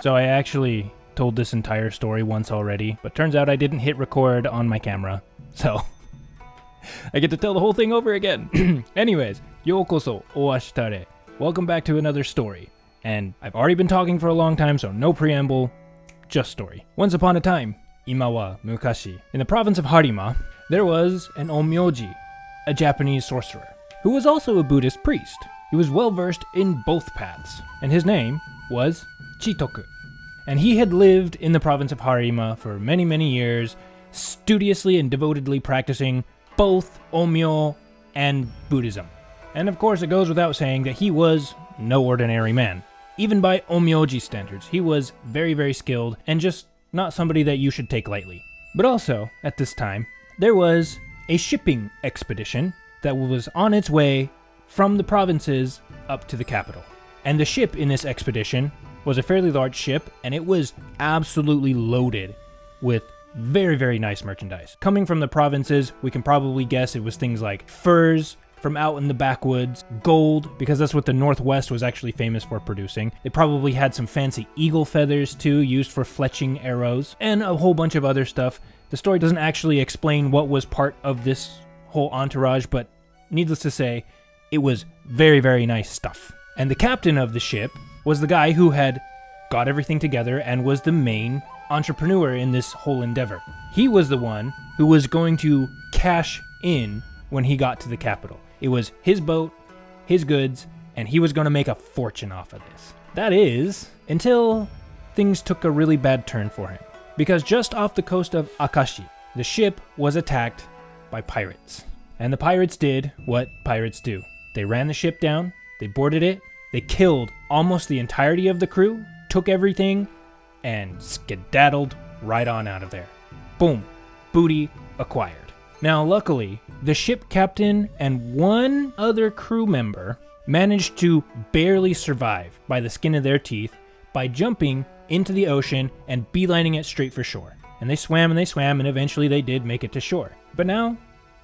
So I actually told this entire story once already, but turns out I didn't hit record on my camera, so I get to tell the whole thing over again. Anyways, yokoso o ashitare. Welcome back to another story. And I've already been talking for a long time, so no preamble, just story. Once upon a time, ima wa mukashi, in the province of Harima, there was an Onmyoji, a Japanese sorcerer, who was also a Buddhist priest. He was well versed in both paths, and his name was Chitoku. And he had lived in the province of Harima for many, many years, studiously and devotedly practicing both Onmyo and Buddhism. And of course, it goes without saying that he was no ordinary man. Even by Onmyoji standards, he was very, very skilled and just not somebody that you should take lightly. But also, at this time, there was a shipping expedition that was on its way from the provinces up to the capital. And the ship in this expedition was a fairly large ship, and it was absolutely loaded with very, very nice merchandise. Coming from the provinces, we can probably guess it was things like furs from out in the backwoods, gold, because that's what the Northwest was actually famous for producing. They probably had some fancy eagle feathers too, used for fletching arrows, and a whole bunch of other stuff. The story doesn't actually explain what was part of this whole entourage, but needless to say, it was very, very nice stuff. And the captain of the ship was the guy who had got everything together and was the main entrepreneur in this whole endeavor. He was the one who was going to cash in when he got to the capital. It was his boat, his goods, and he was going to make a fortune off of this. That is, until things took a really bad turn for him. Because just off the coast of Akashi, the ship was attacked by pirates. And the pirates did what pirates do. They ran the ship down, they boarded it, they killed almost the entirety of the crew, took everything, and skedaddled right on out of there. Boom. Booty acquired. Now, luckily, the ship captain and one other crew member managed to barely survive by the skin of their teeth by jumping into the ocean and beelining it straight for shore. And they swam, and eventually they did make it to shore. But now,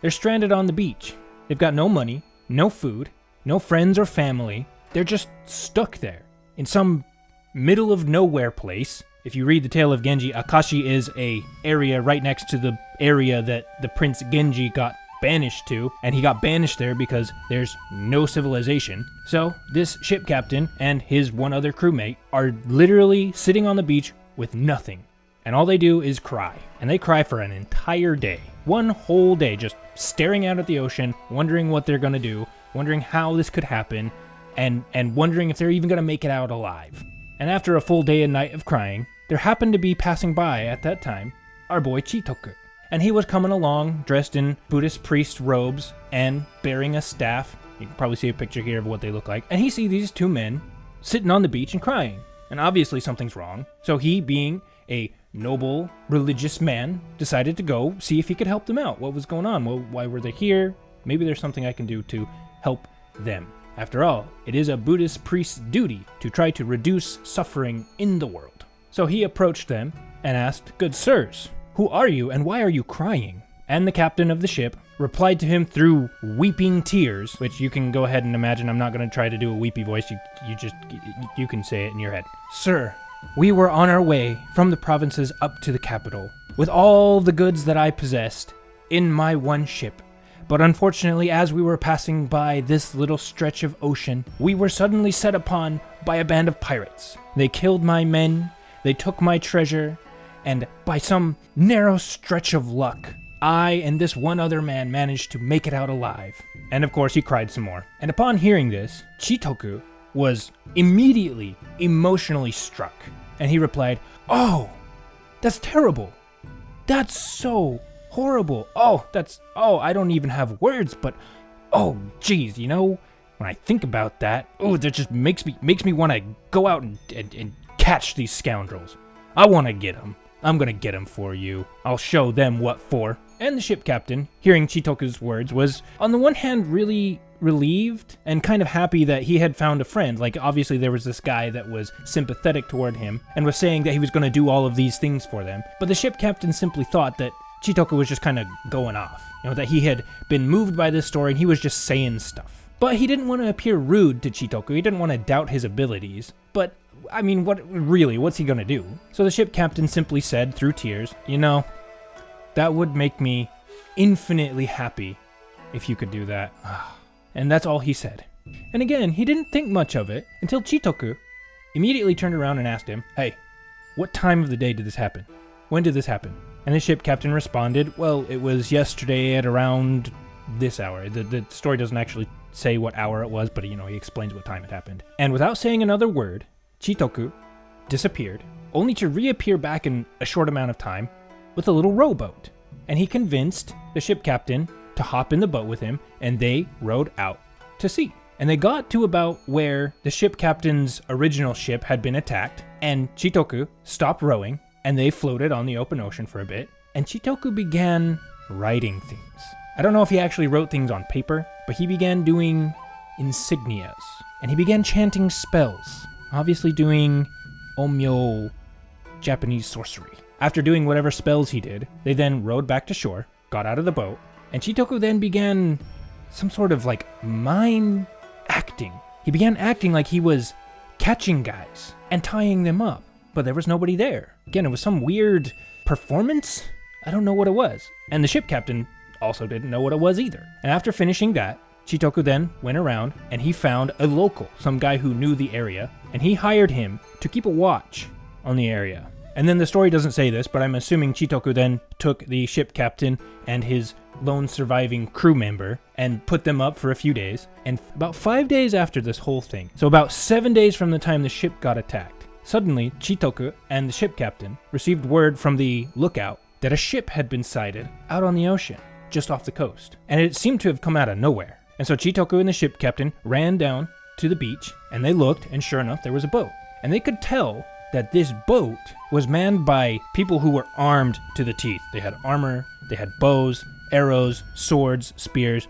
they're stranded on the beach. They've got no money, no food, no friends or family. They're just stuck there in some middle of nowhere place. If you read the tale of Genji, Akashi is a area right next to the area that the Prince Genji got banished to, and he got banished there because there's no civilization. So this ship captain and his one other crewmate are literally sitting on the beach with nothing. And all they do is cry. And they cry for an entire day. One whole day, just staring out at the ocean, wondering what they're gonna do, wondering how this could happen, and wondering if they're even gonna make it out alive. And after a full day and night of crying, there happened to be passing by at that time our boy Chitoku. And he was coming along dressed in Buddhist priest robes and bearing a staff. You can probably see a picture here of what they look like. And he sees these two men sitting on the beach and crying. And obviously something's wrong. So he, being a noble religious man, decided to go see if he could help them out. What was going on? Well, why were they here? Maybe there's something I can do to help them. After all, it is a Buddhist priest's duty to try to reduce suffering in the world. So he approached them and asked, "Good sirs, who are you and why are you crying?" And the captain of the ship replied to him through weeping tears, which you can go ahead and imagine. I'm not going to try to do a weepy voice. You can say it in your head. "Sir, we were on our way from the provinces up to the capital with all the goods that I possessed in my one ship. But unfortunately, as we were passing by this little stretch of ocean, we were suddenly set upon by a band of pirates. They killed my men, they took my treasure, and by some narrow stretch of luck, I and this one other man managed to make it out alive." And of course, he cried some more. And upon hearing this, Chitoku was immediately emotionally struck. And he replied, "Oh, that's terrible. That's so horrible. I don't even have words, but geez, when I think about that, that just makes me want to go out and catch these scoundrels. I want to get them. I'm going to get them for you. I'll show them what for." And the ship captain, hearing Chitoku's words, was on the one hand really relieved and kind of happy that he had found a friend. Like, obviously there was this guy that was sympathetic toward him and was saying that he was going to do all of these things for them. But the ship captain simply thought that Chitoku was just kind of going off. That he had been moved by this story and he was just saying stuff. But he didn't want to appear rude to Chitoku. He didn't want to doubt his abilities. But I mean, what's he gonna do? So the ship captain simply said through tears, that would make me infinitely happy if you could do that. And that's all he said. And again, he didn't think much of it until Chitoku immediately turned around and asked him, hey, what time of the day did this happen? When did this happen? And the ship captain responded, well, it was yesterday at around this hour. The story doesn't actually say what hour it was, but he explains what time it happened. And without saying another word, Chitoku disappeared, only to reappear back in a short amount of time with a little rowboat. And he convinced the ship captain to hop in the boat with him, and they rowed out to sea. And they got to about where the ship captain's original ship had been attacked, and Chitoku stopped rowing, and they floated on the open ocean for a bit, and Chitoku began writing things. I don't know if he actually wrote things on paper, but he began doing insignias, and he began chanting spells, obviously doing Onmyo Japanese sorcery. After doing whatever spells he did, they then rowed back to shore, got out of the boat, and Chitoku then began some sort of mime acting. He began acting like he was catching guys and tying them up, but there was nobody there. Again, it was some weird performance? I don't know what it was. And the ship captain also didn't know what it was either. And after finishing that, Chitoku then went around and he found a local, some guy who knew the area, and he hired him to keep a watch on the area. And then the story doesn't say this, but I'm assuming Chitoku then took the ship captain and his lone surviving crew member and put them up for a few days. And about 5 days after this whole thing, so about 7 days from the time the ship got attacked, suddenly Chitoku and the ship captain received word from the lookout that a ship had been sighted out on the ocean, just off the coast. And it seemed to have come out of nowhere. And so Chitoku and the ship captain ran down to the beach, and they looked, and sure enough, there was a boat. And they could tell that this boat was manned by people who were armed to the teeth. They had armor, they had bows, arrows, swords, spears,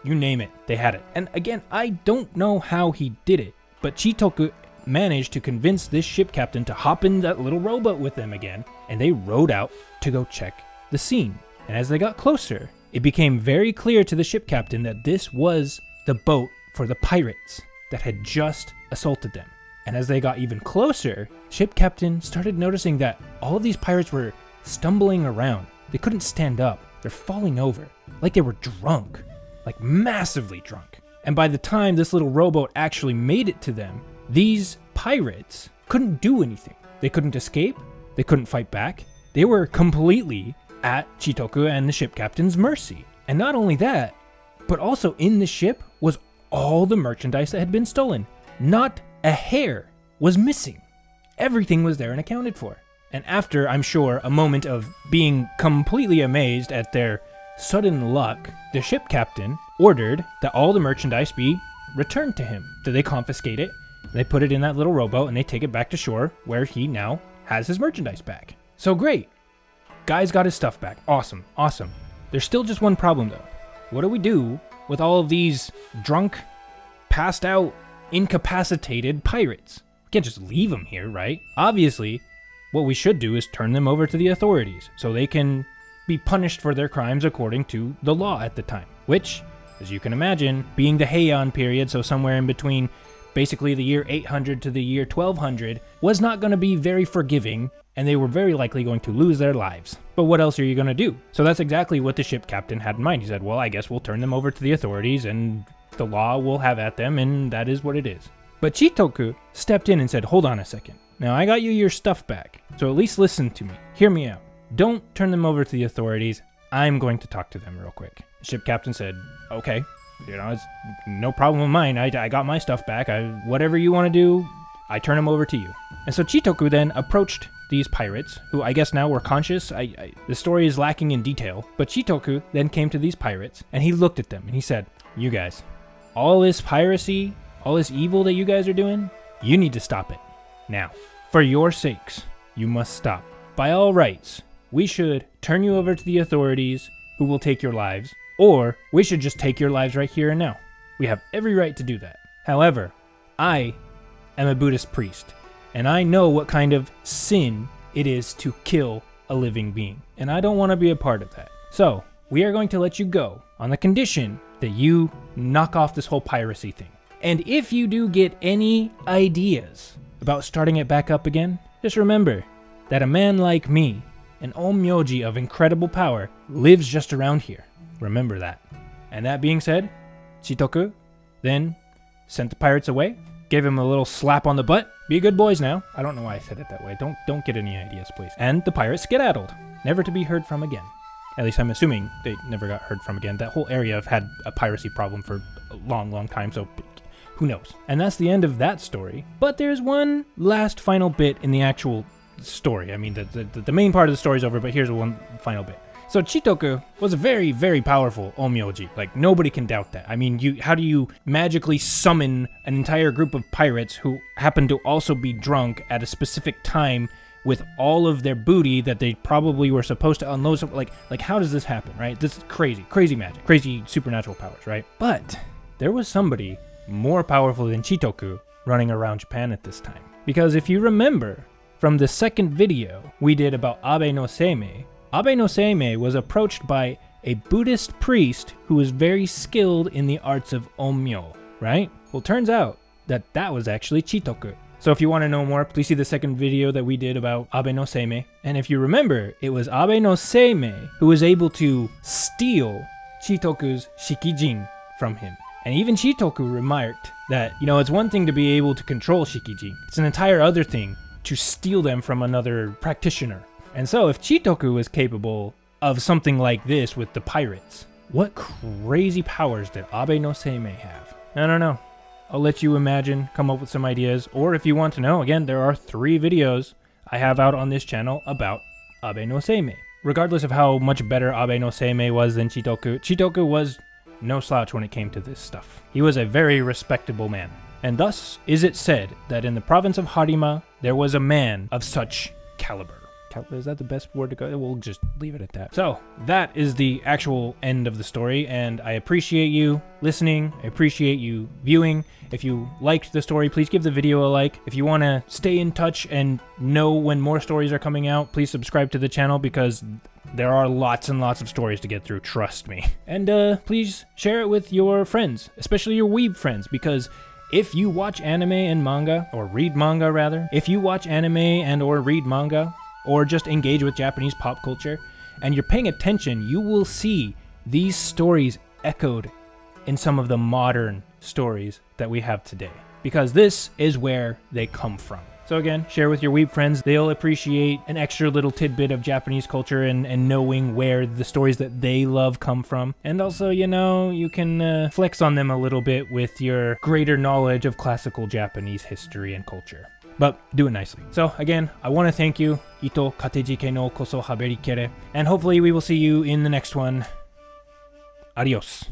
you name it, they had it. And again, I don't know how he did it, but Chitoku managed to convince this ship captain to hop in that little rowboat with them again, and they rowed out to go check the scene. And as they got closer, it became very clear to the ship captain that this was the boat for the pirates that had just assaulted them. And as they got even closer, ship captain started noticing that all of these pirates were stumbling around. They couldn't stand up. They're falling over, like they were drunk, like massively drunk. And by the time this little rowboat actually made it to them, these pirates couldn't do anything. They couldn't escape. They couldn't fight back. They were completely at Chitoku and the ship captain's mercy. And not only that, but also in the ship was all the merchandise that had been stolen. Not a hair was missing. Everything was there and accounted for. And after, I'm sure, a moment of being completely amazed at their sudden luck, the ship captain ordered that all the merchandise be returned to him. So they confiscate it, they put it in that little rowboat, and they take it back to shore, where he now has his merchandise back. So great. Guy's got his stuff back. Awesome, awesome. There's still just one problem, though. What do we do with all of these drunk, passed out, incapacitated pirates? We can't just leave them here, right? Obviously, what we should do is turn them over to the authorities so they can be punished for their crimes according to the law at the time, which, as you can imagine, being the Heian period, so somewhere in between basically the year 800 to the year 1200, was not going to be very forgiving, and they were very likely going to lose their lives. But what else are you going to do? So that's exactly what the ship captain had in mind. He said, well, I guess we'll turn them over to the authorities, and the law will have at them, and that is what it is. But Chitoku stepped in and said, hold on a second. Now, I got you your stuff back, so at least listen to me. Hear me out. Don't turn them over to the authorities. I'm going to talk to them real quick. The ship captain said, okay, it's no problem of mine. I got my stuff back. Whatever you want to do, I turn them over to you. And so Chitoku then approached these pirates, who I guess now were conscious. The story is lacking in detail, but Chitoku then came to these pirates, and he looked at them, and he said, you guys, all this piracy, all this evil that you guys are doing, you need to stop it. Now, for your sakes, you must stop. By all rights, we should turn you over to the authorities, who will take your lives, or we should just take your lives right here and now. We have every right to do that. However, I am a Buddhist priest, and I know what kind of sin it is to kill a living being, and I don't want to be a part of that. So, we are going to let you go on the condition that you knock off this whole piracy thing. And if you do get any ideas about starting it back up again, just remember that a man like me, an Onmyoji of incredible power, lives just around here. Remember that. And that being said, Chitoku then sent the pirates away, gave him a little slap on the butt. Be good boys now. I don't know why I said it that way. Don't get any ideas, please. And the pirates skedaddled, never to be heard from again. At least I'm assuming they never got heard from again. That whole area had a piracy problem for a long, long time, so who knows? And that's the end of that story. But there's one last final bit in the actual story. I mean, the main part of the story is over, but here's one final bit. So Chitoku was a very, very powerful Onmyoji. Like, nobody can doubt that. I mean, how do you magically summon an entire group of pirates who happen to also be drunk at a specific time with all of their booty that they probably were supposed to unload? Like how does this happen, right? This is crazy magic, crazy supernatural powers, right? But there was somebody more powerful than Chitoku running around Japan at this time. Because if you remember from the second video we did about Abe no Seimei was approached by a Buddhist priest who was very skilled in the arts of Onmyo, right? Well, turns out that was actually Chitoku. So if you want to know more, please see the second video that we did about Abe no Seimei. And if you remember, it was Abe no Seimei who was able to steal Chitoku's Shikijin from him. And even Chitoku remarked that, it's one thing to be able to control Shikijin. It's an entire other thing to steal them from another practitioner. And so if Chitoku was capable of something like this with the pirates, what crazy powers did Abe no Seimei have? I don't know. I'll let you imagine, come up with some ideas, or if you want to know, again, there are 3 videos I have out on this channel about Abe no Seimei. Regardless of how much better Abe no Seimei was than Chitoku was no slouch when it came to this stuff. He was a very respectable man. And thus is it said that in the province of Harima, there was a man of such caliber. Is that the best word to go? We'll just leave it at that. So that is the actual end of the story, and I appreciate you listening. I appreciate you viewing. If you liked the story, please give the video a like. If you want to stay in touch and know when more stories are coming out, please subscribe to the channel because there are lots and lots of stories to get through, trust me. And please share it with your friends, especially your weeb friends, because if you watch anime and manga, or read manga rather, if you watch anime and or read manga, or just engage with Japanese pop culture, and you're paying attention, you will see these stories echoed in some of the modern stories that we have today. Because this is where they come from. So again, share with your weeb friends. They'll appreciate an extra little tidbit of Japanese culture and knowing where the stories that they love come from. And also, you can flex on them a little bit with your greater knowledge of classical Japanese history and culture. But do it nicely. So again, I want to thank you. Ito katejike no koso haberi kere. And hopefully we will see you in the next one. Adios.